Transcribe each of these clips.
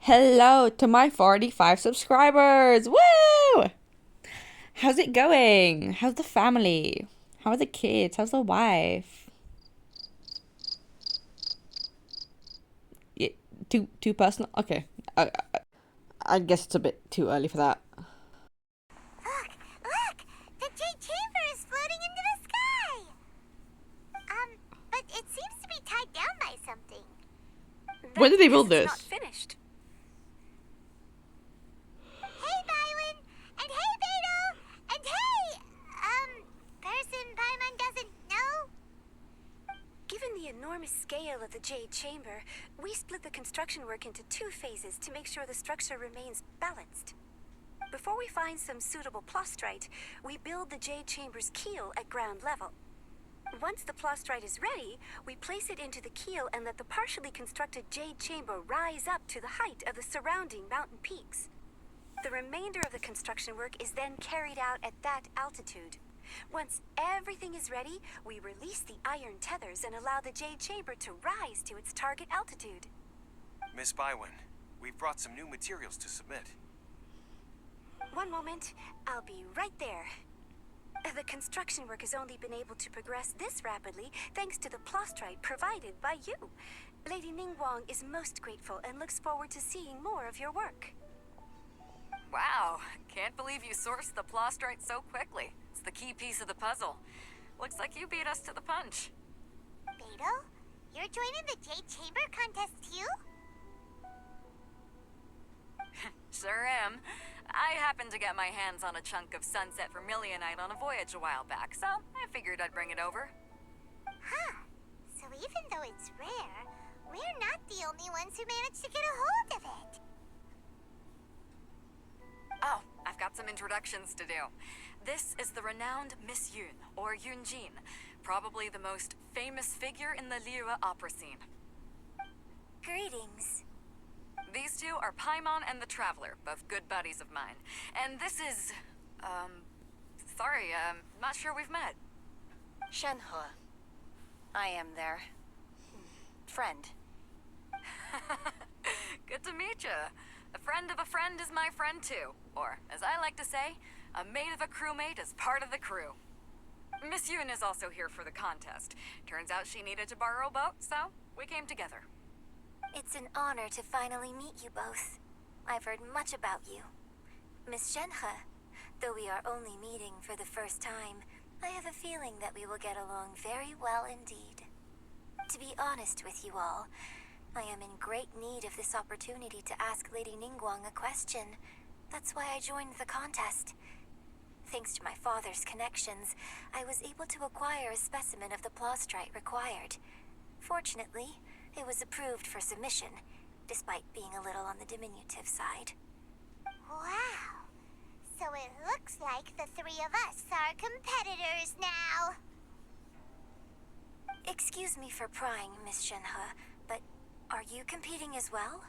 Hello to my 45 subscribers! Woo! How's it going? How's the family? How are the kids? How's the wife? Yeah, too personal? Okay. I guess it's a bit too early for that. Look! Look! The Jade Chamber is floating into the sky! But it seems to be tied down by something. When did they build It's this? not finished. Hey, Byron! And hey, Beto! And hey, person Paimon doesn't know? Given the enormous scale of the Jade Chamber, we split the construction work into two phases to make sure the structure remains balanced. Before we find some suitable plastrite, we build the Jade Chamber's keel at ground level. Once the plastrite is ready, we place it into the keel and let the partially constructed Jade Chamber rise up to the height of the surrounding mountain peaks. The remainder of the construction work is then carried out at that altitude. Once everything is ready, we release the iron tethers and allow the Jade Chamber to rise to its target altitude. Miss Bywin, we've brought some new materials to submit. One moment, I'll be right there. The construction work has only been able to progress this rapidly thanks to the plastrite provided by you. Lady Ningguang is most grateful and looks forward to seeing more of your work. Wow, can't believe you sourced the plastrite so quickly. It's the key piece of the puzzle. Looks like you beat us to the punch. Beto, you're joining the Jade Chamber contest too? Sure am. I happened to get my hands on a chunk of sunset vermilionite on a voyage a while back, so I figured I'd bring it over. Huh. So even though it's rare, we're not the only ones who managed to get a hold of it. Oh, I've got some introductions to do. This is the renowned Miss Yun, or Yunjin, probably the most famous figure in the Liyue opera scene. Greetings. These two are Paimon and the Traveler, both good buddies of mine. And this is, not sure we've met. Shenhe. I am their friend. Good to meet you. A friend of a friend is my friend too. Or, as I like to say, a mate of a crewmate is part of the crew. Miss Yun is also here for the contest. Turns out she needed to borrow a boat, so we came together. It's an honor to finally meet you both. I've heard much about you. Miss Shenhe, though we are only meeting for the first time, I have a feeling that we will get along very well indeed. To be honest with you all, I am in great need of this opportunity to ask Lady Ningguang a question. That's why I joined the contest. Thanks to my father's connections, I was able to acquire a specimen of the plastrite required. Fortunately, it was approved for submission, despite being a little on the diminutive side. Wow! So it looks like the three of us are competitors now. Excuse me for prying, Miss Shenhe, but are you competing as well?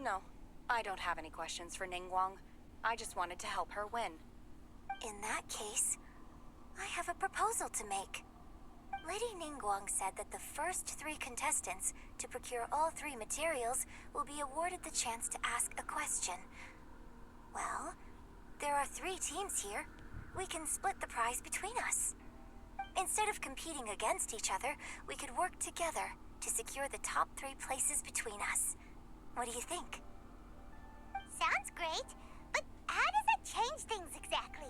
No, I don't have any questions for Ningguang. I just wanted to help her win. In that case, I have a proposal to make. Lady Ningguang said that the first three contestants to procure all three materials will be awarded the chance to ask a question. Well, there are three teams here. We can split the prize between us. Instead of competing against each other, we could work together to secure the top three places between us. What do you think? Sounds great, but how does it change things exactly?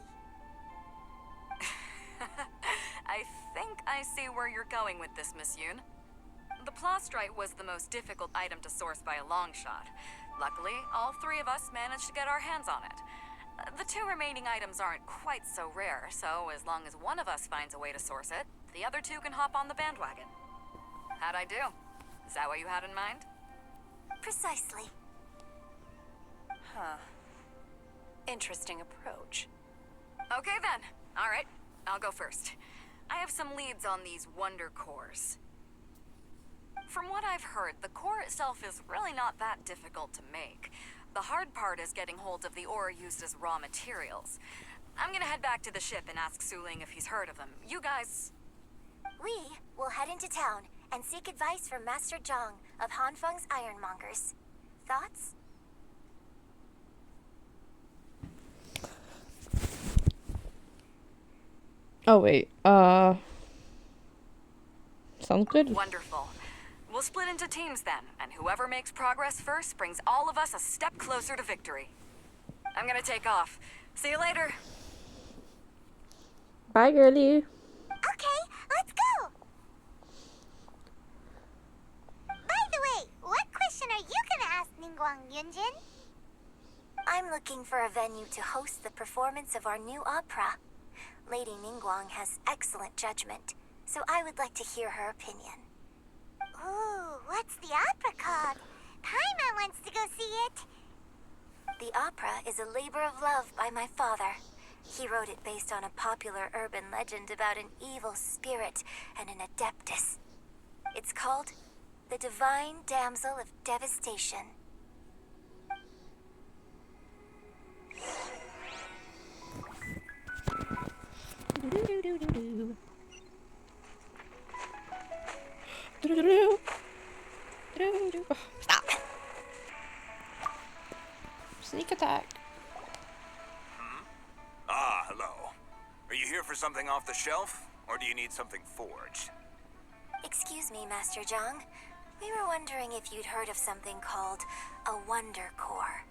I think I see where you're going with this, Miss Yun. The plastrite was the most difficult item to source by a long shot. Luckily, all three of us managed to get our hands on it. The two remaining items aren't quite so rare, so as long as one of us finds a way to source it, the other two can hop on the bandwagon. How'd I do? Is that what you had in mind? Precisely. Huh. Interesting approach. Okay then. All right, I'll go first. I have some leads on these wonder cores. From what I've heard, the core itself is really not that difficult to make. The hard part is getting hold of the ore used as raw materials. I'm gonna head back to the ship and ask Suling if he's heard of them. You guys... We will head into town and seek advice from Master Zhang of Hanfeng's Ironmongers. Thoughts? Oh, wait. Sounds good. Wonderful. We'll split into teams then, and whoever makes progress first brings all of us a step closer to victory. I'm gonna take off. See you later. Bye, girlie. Okay, let's go! By the way, what question are you gonna ask Ningguang, Yunjin? I'm looking for a venue to host the performance of our new opera. Lady Ningguang has excellent judgment, so I would like to hear her opinion. Ooh, what's the opera called? Paimon wants to go see it. The opera is a labor of love by my father. He wrote it based on a popular urban legend about an evil spirit and an adeptus. It's called The Divine Damsel of Devastation. Stop. Sneak attack. Ah, hello. Are you here for something off the shelf, or do you need something forged? Excuse me, Master Zhang. We were wondering if you'd heard of something called a Wonder Core.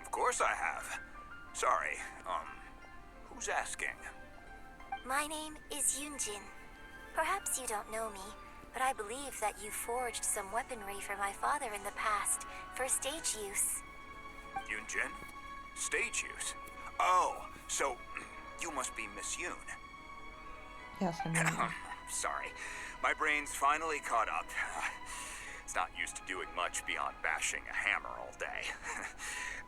Of course I have. Sorry, who's asking? My name is Yunjin. Perhaps you don't know me, but I believe that you forged some weaponry for my father in the past for stage use. Yunjin? Stage use? Oh, so you must be Miss Yoon. Yes, I know. Sorry, my brain's finally caught up. It's not used to doing much beyond bashing a hammer all day.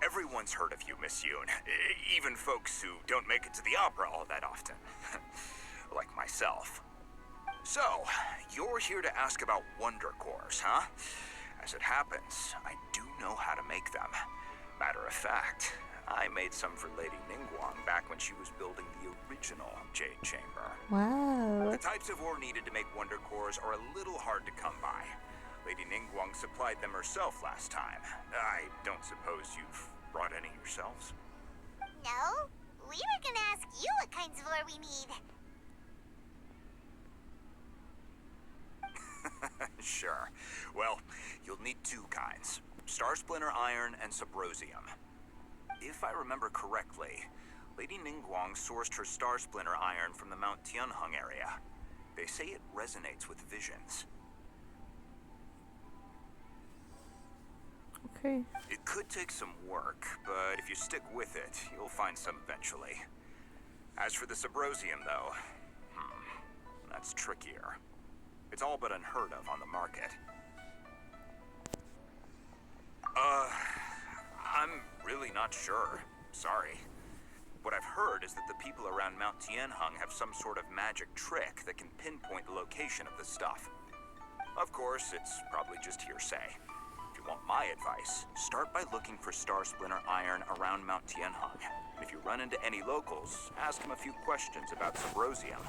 Everyone's heard of you, Miss Yoon. Even folks who don't make it to the opera all that often. Like myself. So, you're here to ask about Wonder Cores, huh? As it happens, I do know how to make them. Matter of fact, I made some for Lady Ningguang back when she was building the original Jade Chamber. Wow. The types of ore needed to make Wonder Cores are a little hard to come by. Lady Ningguang supplied them herself last time. I don't suppose you've brought any yourselves? No, we were gonna ask you what kinds of ore we need. Sure. Well, you'll need two kinds. Star Splinter Iron and Subrosium. If I remember correctly, Lady Ningguang sourced her Star Splinter Iron from the Mount Tianheng area. They say it resonates with visions. Okay. It could take some work, but if you stick with it, you'll find some eventually. As for the Subrosium, though, that's trickier. It's all but unheard of on the market. I'm really not sure. Sorry. What I've heard is that the people around Mount Tianheng have some sort of magic trick that can pinpoint the location of the stuff. Of course, it's probably just hearsay. If you want my advice, start by looking for Star Splinter Iron around Mount Tianheng. And if you run into any locals, ask them a few questions about Subrosium.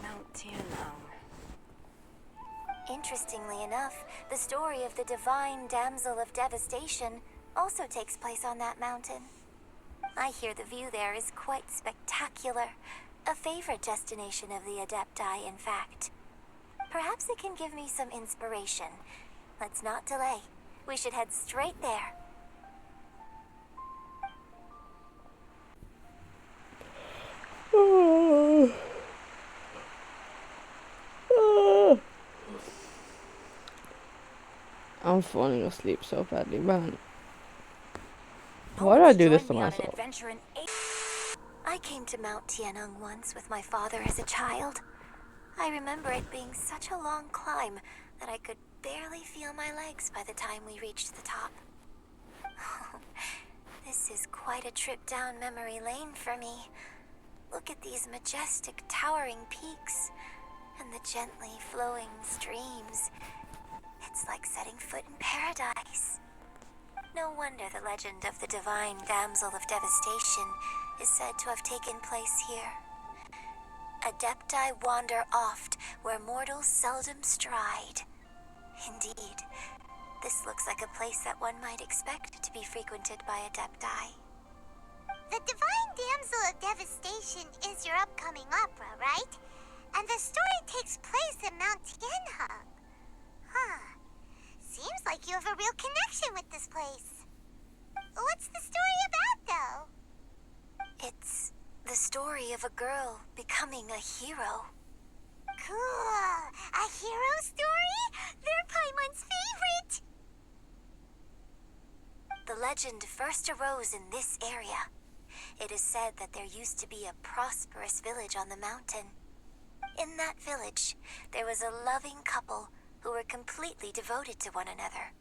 Mount Tianheng. Interestingly enough, the story of the Divine Damsel of Devastation also takes place on that mountain. I hear the view there is quite spectacular. A favorite destination of the Adepti, in fact. Perhaps it can give me some inspiration. Let's not delay. We should head straight there. I'm falling asleep so badly, man. Why do I do this to myself? I came to Mount Tianheng once with my father as a child. I remember it being such a long climb that I could barely feel my legs by the time we reached the top. This is quite a trip down memory lane for me. Look at these majestic, towering peaks and the gently flowing streams. It's like setting foot in paradise. No wonder the legend of the Divine Damsel of Devastation is said to have taken place here. Adepti wander oft where mortals seldom stride. Indeed, this looks like a place that one might expect to be frequented by Adepti. The Divine Damsel of Devastation is your upcoming opera, right? And the story takes place in Mount Shenhe. Huh. Seems like you have a real connection with this place. What's the story about, though? It's the story of a girl becoming a hero. Cool. A hero story? They're Paimon's favorite. The legend first arose in this area. It is said that there used to be a prosperous village on the mountain. In that village, there was a loving couple who were completely devoted to one another.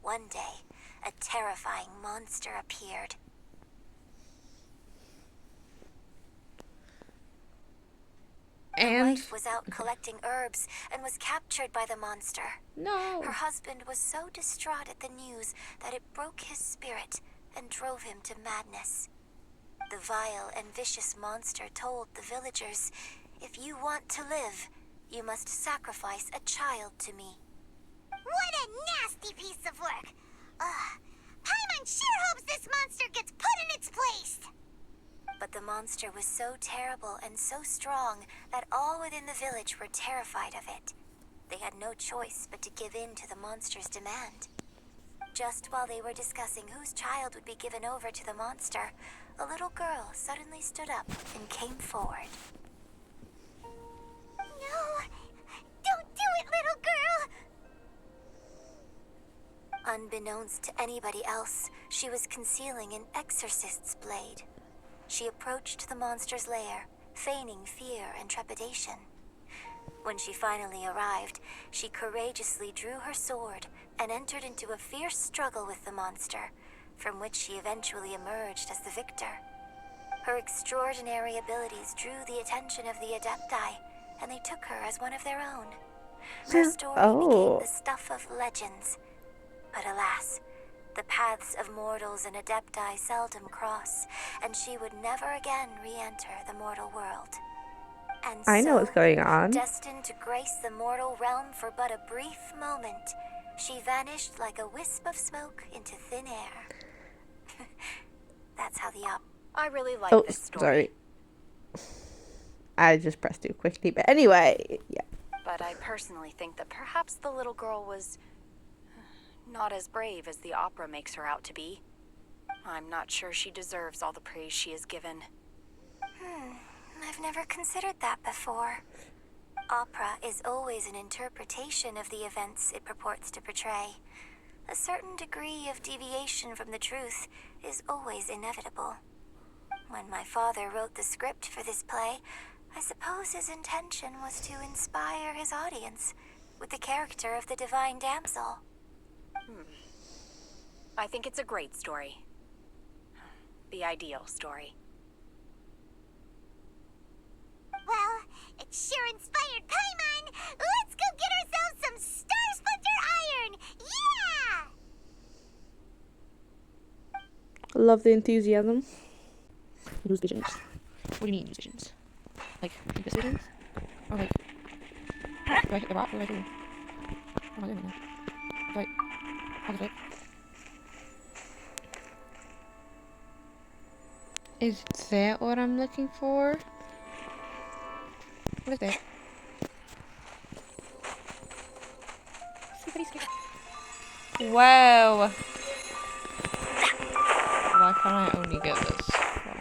One day, a terrifying monster appeared. The And wife was out collecting herbs and was captured by the monster. no. Her husband was so distraught at the news that it broke his spirit and drove him to madness. The vile and vicious monster told the villagers, "If you want to live, you must sacrifice a child to me." What a nasty piece of work. Paimon sure hopes this monster gets put in its place. But the monster was so terrible and so strong that all within the village were terrified of it. They had no choice but to give in to the monster's demand. Just while they were discussing whose child would be given over to the monster, a little girl suddenly stood up and came forward. No, don't do it, little girl. Unbeknownst to anybody else, she was concealing an exorcist's blade. She approached the monster's lair, feigning fear and trepidation. When she finally arrived, she courageously drew her sword and entered into a fierce struggle with the monster, from which she eventually emerged as the victor. Her extraordinary abilities drew the attention of the Adepti, and they took her as one of their own. Her story became the stuff of legends. But alas, the paths of mortals and Adepti seldom cross, and she would never again re-enter the mortal world. And I know what's going on. destined to grace the mortal realm for but a brief moment, she vanished like a wisp of smoke into thin air. That's how the I really like Oh, this story. sorry. I just pressed too quickly. But anyway, yeah. But I personally think that perhaps the little girl was not as brave as the opera makes her out to be. I'm not sure she deserves all the praise she is given. I've never considered that before. Opera is always an interpretation of the events it purports to portray. A certain degree of deviation from the truth is always inevitable. When my father wrote the script for this play, I suppose his intention was to inspire his audience with the character of the Divine Damsel. I think it's a great story. The ideal story. Well, it sure inspired Paimon. Let's go get ourselves some Star Splinter Iron. Yeah! Love the enthusiasm. Lose visions. What do you mean, lose visions? Like, this visions? Or like, do I hit the rock? What do I do? What am I doing now? Do I... How do I... Is that what I'm looking for? What is that? Somebody's here. Whoa! Why can't I only get this from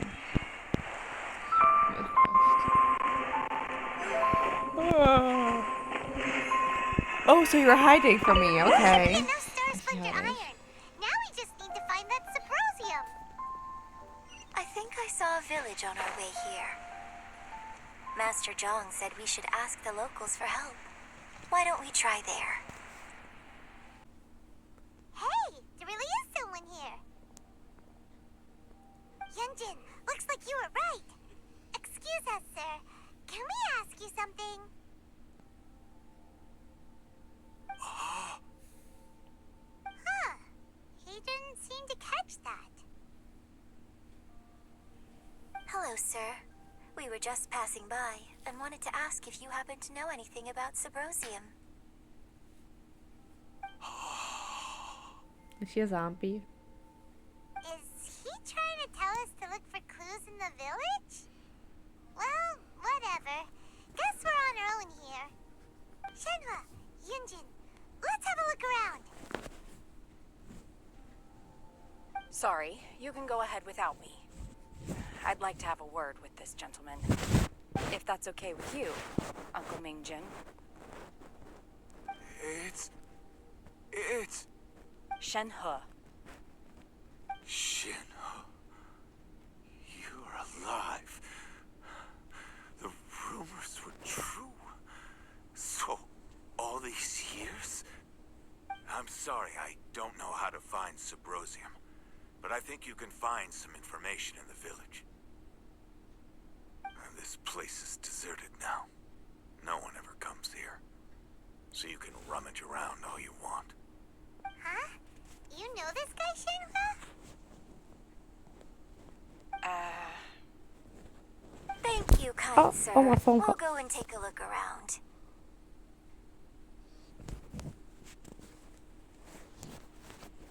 Oh, so you're hiding from me, okay. Enough Star Splinter Iron. Now we just need to find that Symposium. I think I saw a village on our way here. Master Zhang said we should ask the locals for help. Why don't we try there? Hey, there really is someone here. Yunjin, looks like you were right. Excuse us, sir. Can we ask you something? Huh. He didn't seem to catch that. Hello, sir. We were just passing by and wanted to ask if you happen to know anything about Symposium. Is she a zombie? Is he trying to tell us to look for the village? Well, whatever. Guess we're on our own here. Shenhe, Yunjin, let's have a look around. Sorry, you can go ahead without me. I'd like to have a word with this gentleman. If that's okay with you, Uncle Mingjin. It's... Shenhe. Shenhe. You're alive. The rumors were true. So, all these years? I'm sorry, I don't know how to find Subrosium. But I think you can find some information in the village. And this place is deserted now. No one ever comes here. So you can rummage around all you want. Huh? You know this guy, Shenhe? Thank you, kind sir. my phone We'll call. go and take a look around.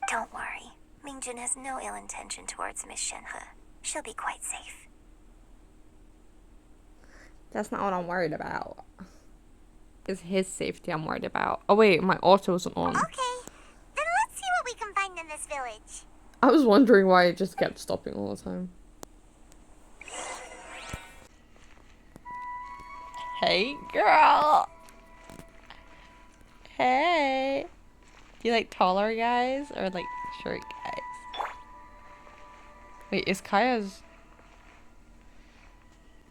Don't worry. Mingjin has no ill intention towards Miss Shenhe. She'll be quite safe. That's not what I'm worried about. It's his safety I'm worried about. Oh wait, my auto isn't on. Okay, then let's see what we can find in this village. I was wondering why it just kept stopping all the time. Hey, girl. Hey. Do you like taller guys or like short guys? Wait, is Kaya's...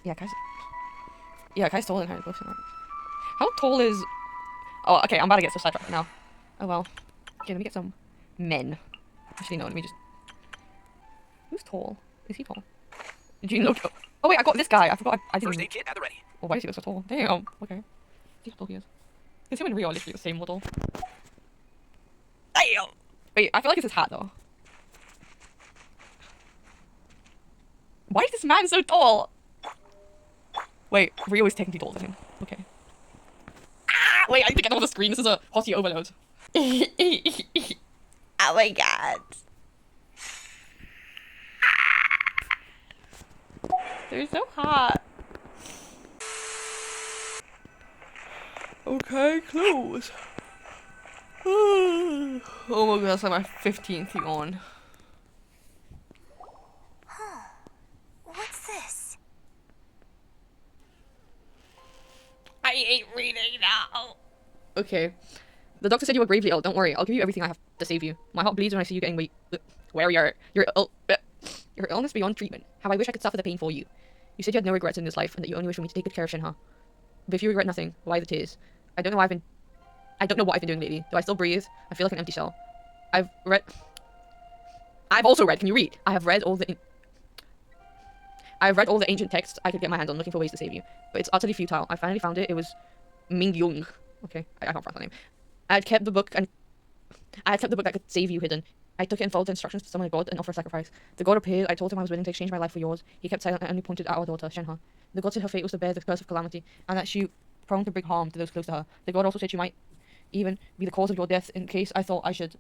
Yeah, Kaya's taller than her. How tall is... Oh, okay, I'm about to get so sidetracked now. Oh well. Okay, let me get some men. Actually, no, let me just... Who's tall? Is he tall? Did you know? Oh wait, I got this guy. I forgot. I didn't... First aid kit at the ready. Oh, why does he look so tall? Damn. Okay. See how tall he is. Because him and Rio are literally the same model. Damn! Wait, I feel like it's his hat though. Why is this man so tall? Wait, Rio is technically taller than him. Okay. Ah! Wait, I need to get on the screen. This is a hottie overload. Oh my god. They're so hot. Okay, close. Oh my god, that's like my 15th yawn. What's this? I hate reading now. Okay. The doctor said you were gravely ill. Don't worry. I'll give you everything I have to save you. My heart bleeds when I see you getting where your illness beyond treatment. How I wish I could suffer the pain for you. You said you had no regrets in this life and that you only wish for me to take good care of Shenhe. But if you regret nothing, why the tears? I don't know what I've been doing lately. Do I still breathe? I feel like an empty shell. I've also read. Can you read? I've read all the ancient texts I could get my hands on looking for ways to save you. But it's utterly futile. I finally found it. It was Ming Yung. Okay, I can't pronounce that name. I had kept the book that could save you hidden. I took it and followed the instructions to summon a god and offer a sacrifice. The god appeared. I told him I was willing to exchange my life for yours. He kept silent and only pointed at our daughter, Shenhe. The god said her fate was to bear the curse of calamity, and that she prone to bring harm to those close to her. The god also said she might even be the cause of your death in case I thought I should...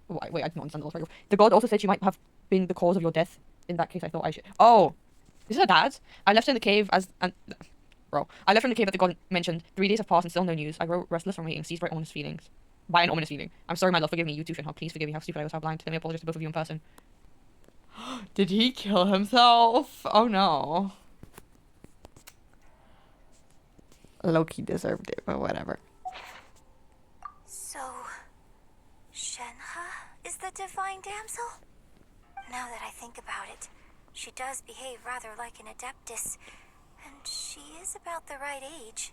Wait, I didn't understand the last. The god also said she might have been the cause of your death in that case I thought I should... Oh! Is this her dad? I left her in the cave I left her in the cave that the god mentioned. 3 days have passed and still no news. I grow restless from waiting, seized by ominous feelings. By an ominous feeling. I'm sorry, my love. Forgive me. You too, Shenhe. Please forgive me how stupid I was, how blind. Let me apologize to both of you in person. Did he kill himself? Oh no. Loki deserved it, but whatever. So, Shenhe is the divine damsel? Now that I think about it, she does behave rather like an adeptus, and she is about the right age.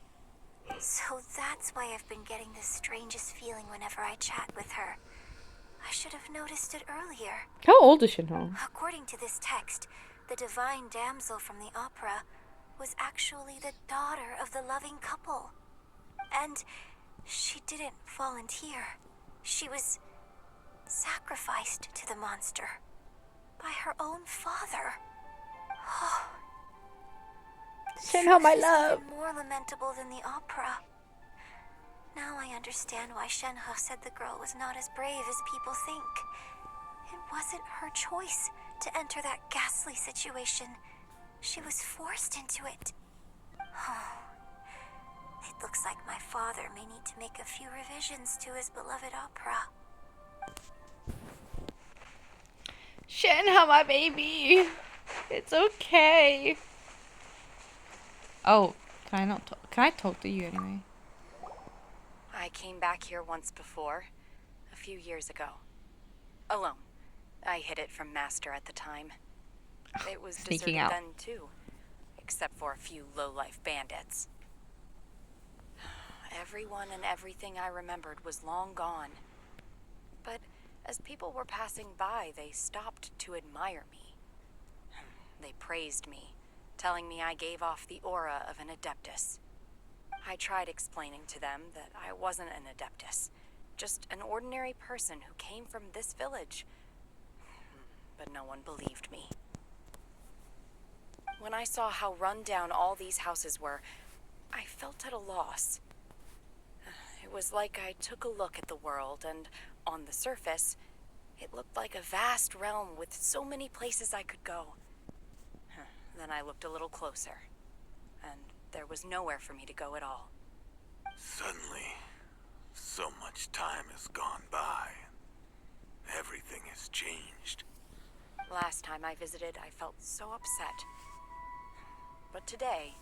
So that's why I've been getting the strangest feeling whenever I chat with her. I should have noticed it earlier. How old is Shenhe? According to this text, the divine damsel from the opera was actually the daughter of the loving couple. And she didn't volunteer. She was sacrificed to the monster by her own father. Shenhe, my This is love. even more lamentable than the opera. Now I understand why Shenhe said the girl was not as brave as people think. It wasn't her choice to enter that ghastly situation. She was forced into it. It looks like my father may need to make a few revisions to his beloved opera. Shenhe, my baby. It's okay. Oh, can I not talk? Can I talk to you anyway? I came back here once before, a few years ago. Alone. I hid it from Master at the time. It was Sneaking deserted out. then too, except for a few low-life bandits. Everyone and everything I remembered was long gone. But as people were passing by, they stopped to admire me. They praised me, telling me I gave off the aura of an Adeptus. I tried explaining to them that I wasn't an Adeptus, just an ordinary person who came from this village. But no one believed me. When I saw how run down all these houses were, I felt at a loss. It was like I took a look at the world, and on the surface, it looked like a vast realm with so many places I could go. Then I looked a little closer, and there was nowhere for me to go at all. Suddenly, so much time has gone by. Everything has changed. Last time I visited, I felt so upset. But today,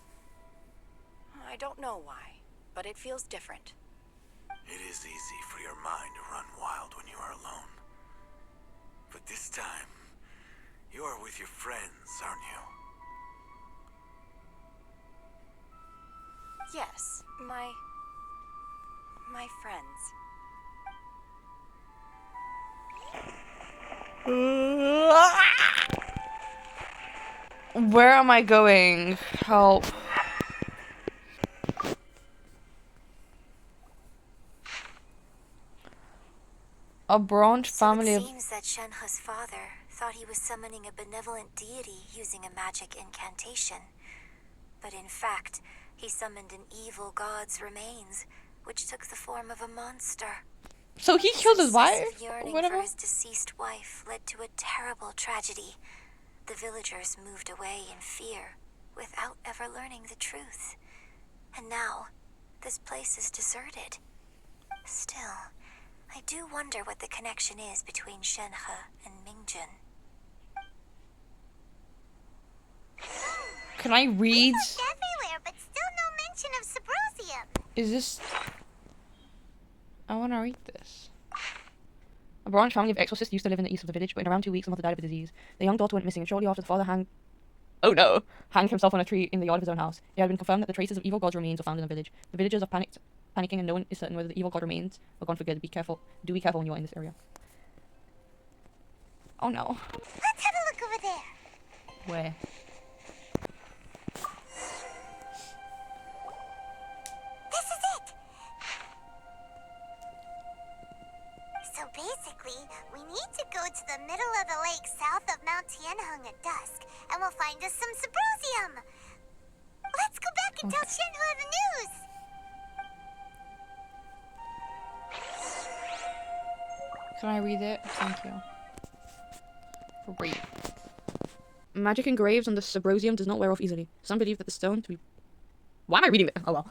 I don't know why, but it feels different. It is easy for your mind to run wild when you are alone. But this time, you are with your friends, aren't you? Yes, my friends. Where am I going? Help. A branch family So of... it seems that Shenhe's father thought he was summoning a benevolent deity using a magic incantation. But in fact, he summoned an evil god's remains, which took the form of a monster. So he killed his wife? Obsessive yearning Or whatever? for his deceased wife led to a terrible tragedy. The villagers moved away in fear, without ever learning the truth. And now, this place is deserted. Still, I do wonder what the connection is between Shenhe and Mingjin. Can I read? Everywhere, but still no mention of Sabrosium. Is this... I want to read this. A branch family of exorcists used to live in the east of the village, but in around 2 weeks the mother died of a disease. The young daughter went missing, and shortly after the father hanged himself on a tree in the yard of his own house. It had been confirmed that the traces of evil god's remains were found in the village. The villagers are panicking, and no one is certain whether the evil god remains were gone for good. Be careful when you are in this area. Oh no. Let's have a look over there. Where? This is it. So basically, we need to go to the middle of the lake south of Mount Tianheng at dusk, and we'll find us some Sabrosium. Let's go back and tell Shenhe the news. Can I read it? Thank you. Great. Magic engraved on the Sabrosium does not wear off easily. Some believe that the stone to be... Why am I reading this? Oh well.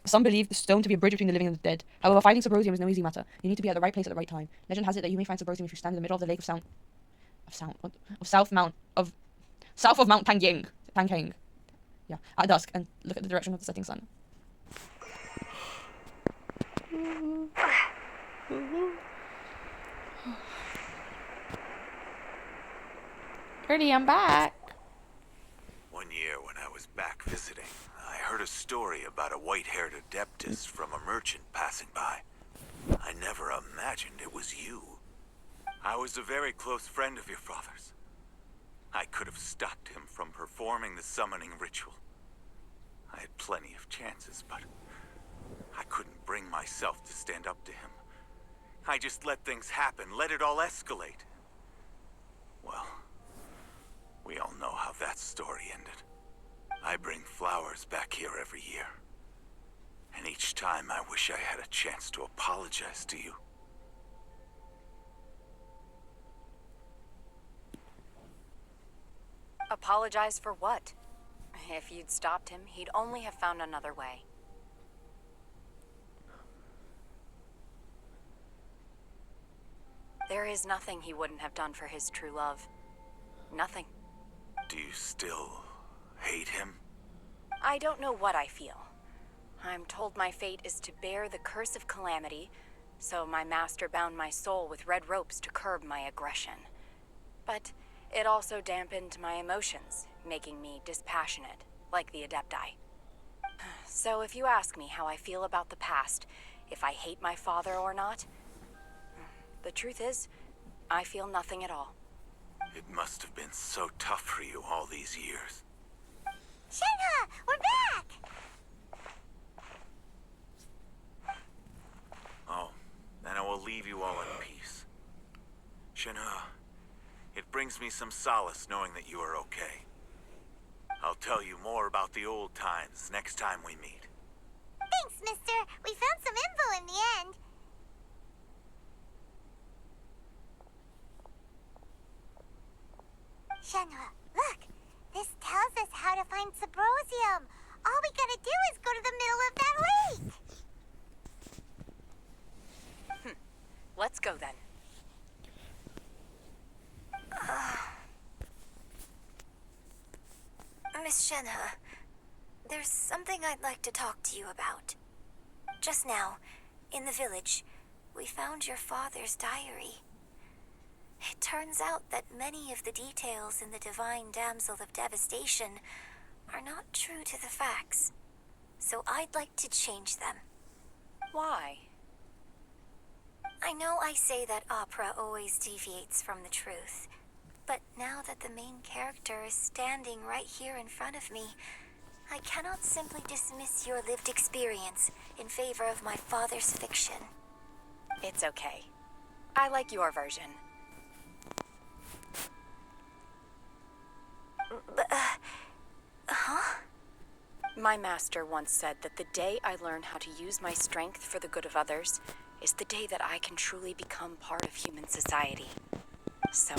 Some believe the stone to be a bridge between the living and the dead. However, finding Sabrosium is no easy matter. You need to be at the right place at the right time. Legend has it that you may find Sabrosium if you stand in the middle of the lake south of Mount Tangying. Yeah, at dusk, and look at the direction of the setting sun. Pretty, I'm back. One year when I was back visiting, I heard a story about a white-haired Adeptus from a merchant passing by. I never imagined it was you. I was a very close friend of your father's. I could have stopped him from performing the summoning ritual. I had plenty of chances, but I couldn't bring myself to stand up to him. I just let things happen, let it all escalate. Well, we all know how that story ended. I bring flowers back here every year. And each time I wish I had a chance to apologize to you. Apologize for what? If you'd stopped him, he'd only have found another way. There is nothing he wouldn't have done for his true love. Nothing. Do you still hate him? I don't know what I feel. I'm told my fate is to bear the curse of calamity, so my master bound my soul with red ropes to curb my aggression. But it also dampened my emotions, making me dispassionate, like the Adepti. So if you ask me how I feel about the past, if I hate my father or not, the truth is, I feel nothing at all. It must have been so tough for you all these years. Shenhe, we're back! Oh, then I will leave you all in peace. Shenhe, it brings me some solace knowing that you are okay. I'll tell you more about the old times next time we meet. Thanks, mister. We found some info in the end. Shenhe, look. This tells us how to find Subrosium. All we gotta do is go to the middle of that lake. Let's go then. Miss Shenhe, there's something I'd like to talk to you about. Just now, in the village, we found your father's diary. It turns out that many of the details in the Divine Damsel of Devastation are not true to the facts. So I'd like to change them. Why? I know I say that opera always deviates from the truth, but now that the main character is standing right here in front of me, I cannot simply dismiss your lived experience in favor of my father's fiction. It's okay. I like your version. Huh? My master once said that the day I learn how to use my strength for the good of others is the day that I can truly become part of human society. So,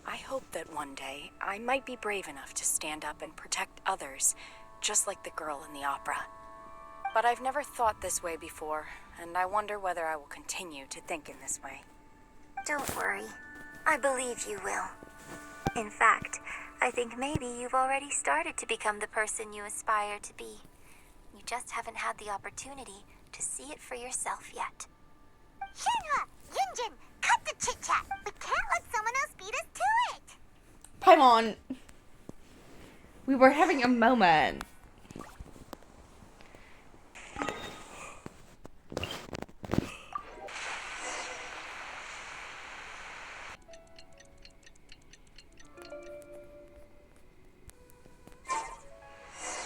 I hope that one day I might be brave enough to stand up and protect others, just like the girl in the opera. But I've never thought this way before, and I wonder whether I will continue to think in this way. Don't worry. I believe you will. In fact, I think maybe you've already started to become the person you aspire to be. You just haven't had the opportunity to see it for yourself yet. Shenhe! Yunjin! Cut the chit-chat! We can't let someone else beat us to it! Paimon! We were having a moment.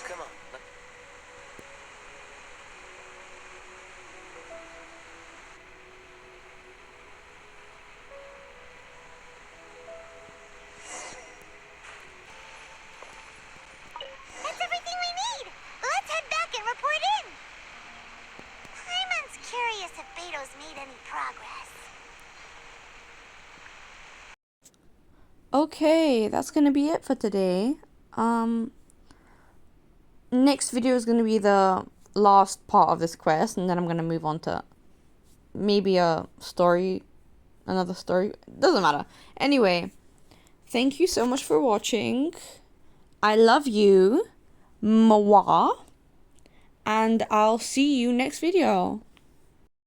Come on. That's everything we need! Let's head back and report in! Paimon's curious if Beto's made any progress. Okay, that's gonna be it for today. Next video is gonna be the last part of this quest, and then I'm gonna move on to maybe a story, another story. Doesn't matter. Anyway, thank you so much for watching. I love you, Mwa, and I'll see you next video.